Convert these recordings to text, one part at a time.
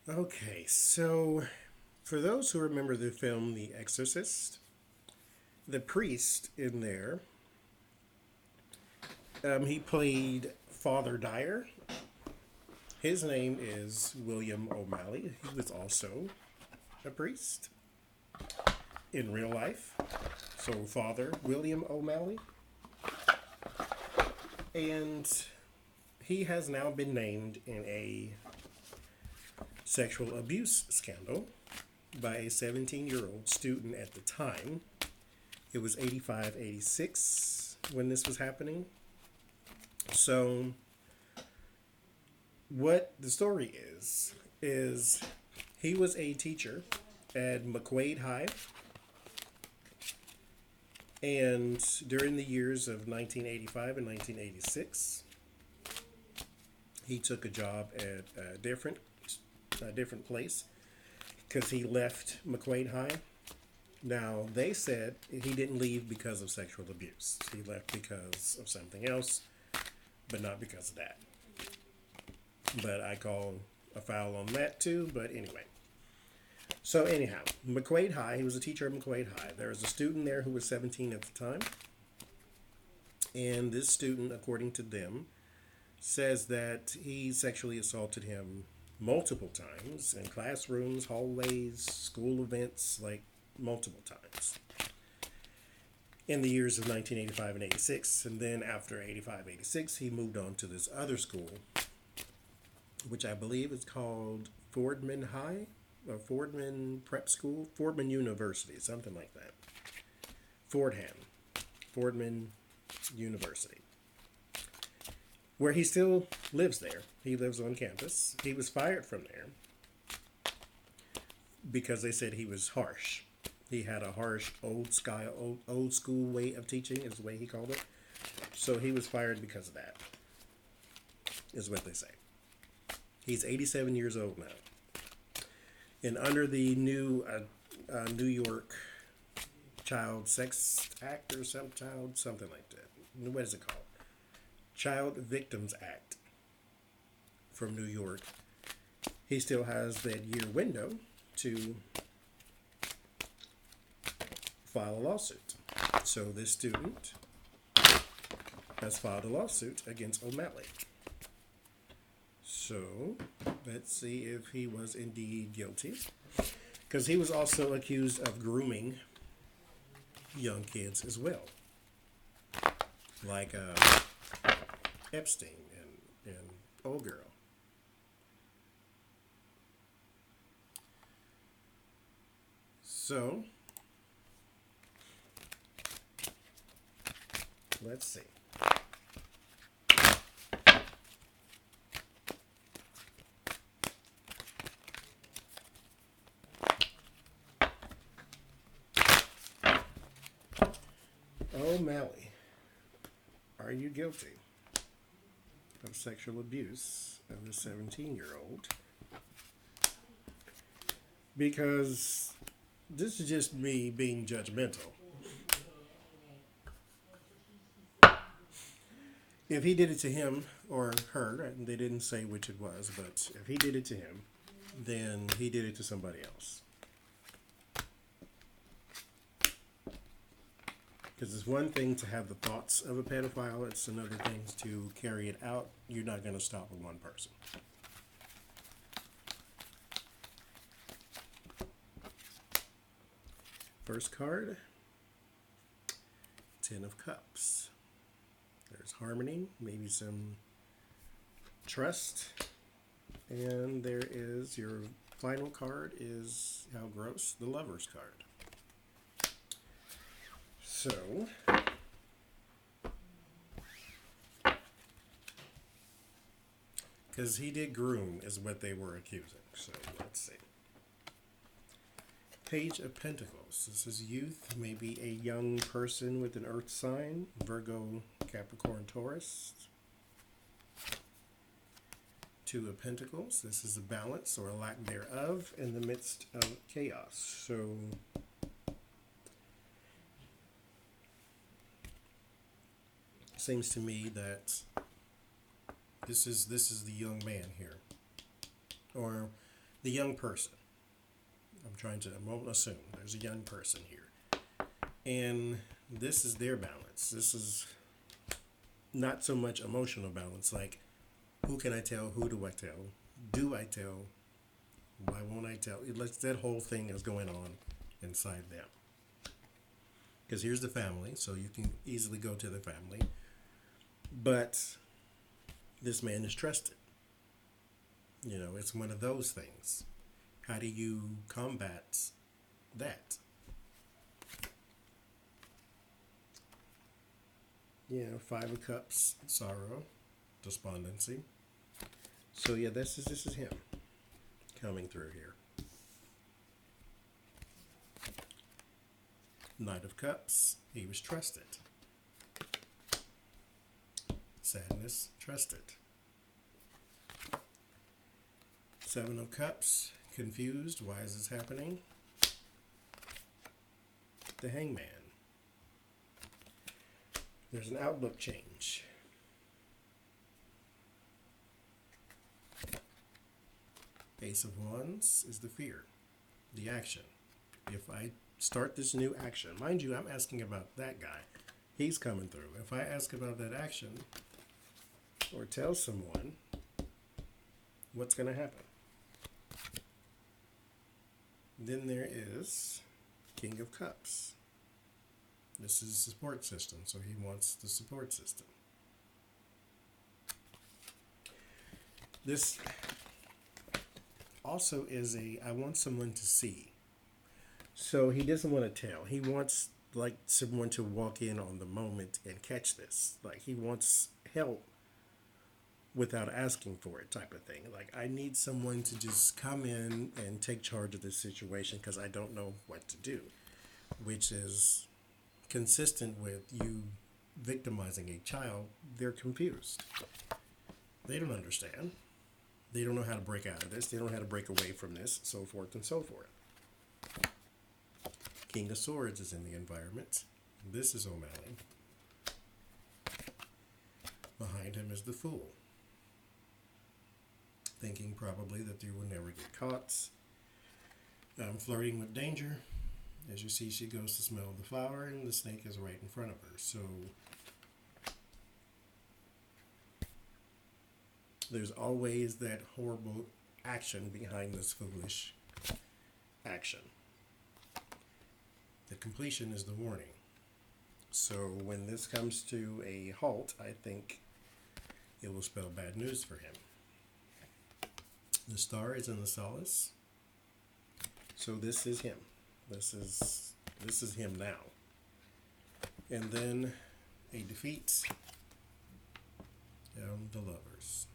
Okay, so for those who remember the film The Exorcist, the priest in there, he played Father Dyer. His name is William O'Malley. He was also a priest in real life. So, Father William O'Malley. And he has now been named in a sexual abuse scandal by a 17-year-old student at the time. It was 85, 86 when this was happening. So, what the story is he was a teacher at McQuaid High, and during the years of 1985 and 1986, he took a job at a different place because he left McQuaid High. Now, they said he didn't leave because of sexual abuse. He left because of something else, but not because of that. But I call a foul on that too. But anyway. So, anyhow, McQuaid High, he was a teacher at McQuaid High. There was a student there who was 17 at the time. And this student, according to them, says that he sexually assaulted him multiple times in classrooms, hallways, school events, like multiple times in the years of 1985 and 86. And then after 85, 86, he moved on to this other school, which I believe is called Fordman High or Fordman Prep School, Fordman University, something like that. Fordman University, where he still lives there. He lives on campus. He was fired from there because they said he was harsh. He had a harsh old school way of teaching, is the way he called it. So he was fired because of that, is what they say. He's 87 years old now. And under the new New York Child Sex Act or something like that. What is it called? Child Victims Act from New York. He still has that year window to file a lawsuit. So this student has filed a lawsuit against O'Malley. So let's see if he was indeed guilty. Because he was also accused of grooming young kids as well. Like Epstein and old girl. So let's see. O'Malley, are you guilty of sexual abuse of a 17-year-old? Because this is just me being judgmental. If he did it to him or her, they didn't say which it was, but if he did it to him, then he did it to somebody else. Because it's one thing to have the thoughts of a pedophile, it's another thing to carry it out. You're not going to stop with one person. First card, Ten of Cups. There's harmony, maybe some trust. And there is your final card is, how gross, the Lover's card. So, because he did groom is what they were accusing. So, let's see. Page of Pentacles. This is youth, maybe a young person with an earth sign, Virgo, Capricorn, Taurus. Two of Pentacles. This is a balance or a lack thereof in the midst of chaos. So, seems to me that this is the young man here, or the young person. I won't assume there's a young person here. And this is their balance. This is not so much emotional balance, like who can I tell, who do I tell, do I tell, why won't I tell? That whole thing is going on inside them. Because here's the family, so you can easily go to the family. But this man is trusted. It's one of those things. How do you combat that? Five of Cups, sorrow, despondency. So this is him coming through here. Knight of Cups, he was trusted. Sadness, trusted. Seven of Cups, confused, why is this happening? The Hangman. There's an outlook change. Ace of Wands is the fear, the action. If I start this new action, mind you, I'm asking about that guy. He's coming through. If I ask about that action or tell someone, what's going to happen? Then there is King of Cups. This is the support system, so he wants the support system. This also is I want someone to see. So he doesn't want to tell. He wants someone to walk in on the moment and catch this. He wants help without asking for it type of thing. I need someone to just come in and take charge of this situation because I don't know what to do, which is consistent with you victimizing a child. They're confused. They don't understand. They don't know how to break out of this. They don't know how to break away from this, so forth and so forth. King of Swords is in the environment. This is O'Malley. Behind him is the Fool. Thinking probably that they will never get caught. Flirting with danger. As you see, she goes to smell the flower, and the snake is right in front of her. So there's always that horrible action behind this foolish action. The completion is the warning. So when this comes to a halt, I think it will spell bad news for him. The Star is in the solace. So this is him. This is him now. And then a defeat and the Lovers.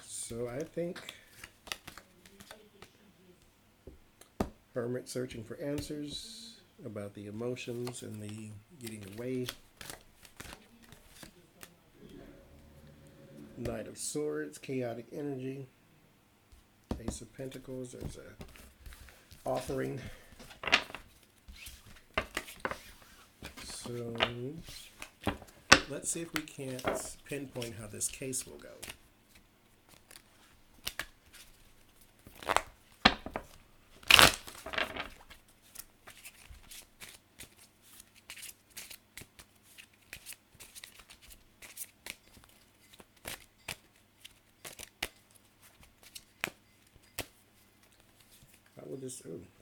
So I think Hermit searching for answers about the emotions and the getting away. Knight of Swords, chaotic energy. Ace of Pentacles, there's a offering. So let's see if we can't pinpoint how this case will go.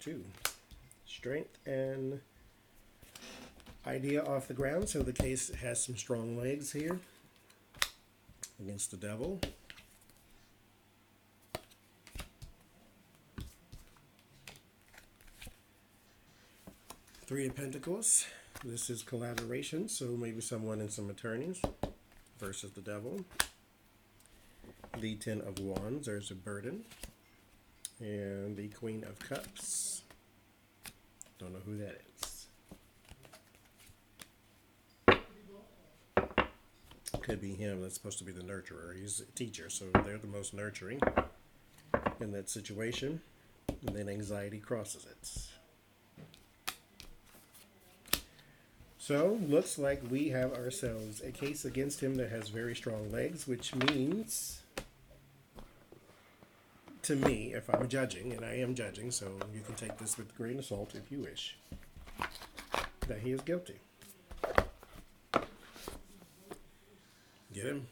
Two. Strength and idea off the ground. So the case has some strong legs here against the Devil. Three of Pentacles. This is collaboration, so maybe someone and some attorneys versus the Devil. The Ten of Wands. There's a burden. And the Queen of Cups. Don't know who that is. Could be him. That's supposed to be the nurturer. He's a teacher, so they're the most nurturing in that situation. And then anxiety crosses it. So, looks like we have ourselves a case against him that has very strong legs, which means, to me, if I'm judging, and I am judging, so you can take this with a grain of salt if you wish, that he is guilty. Get him?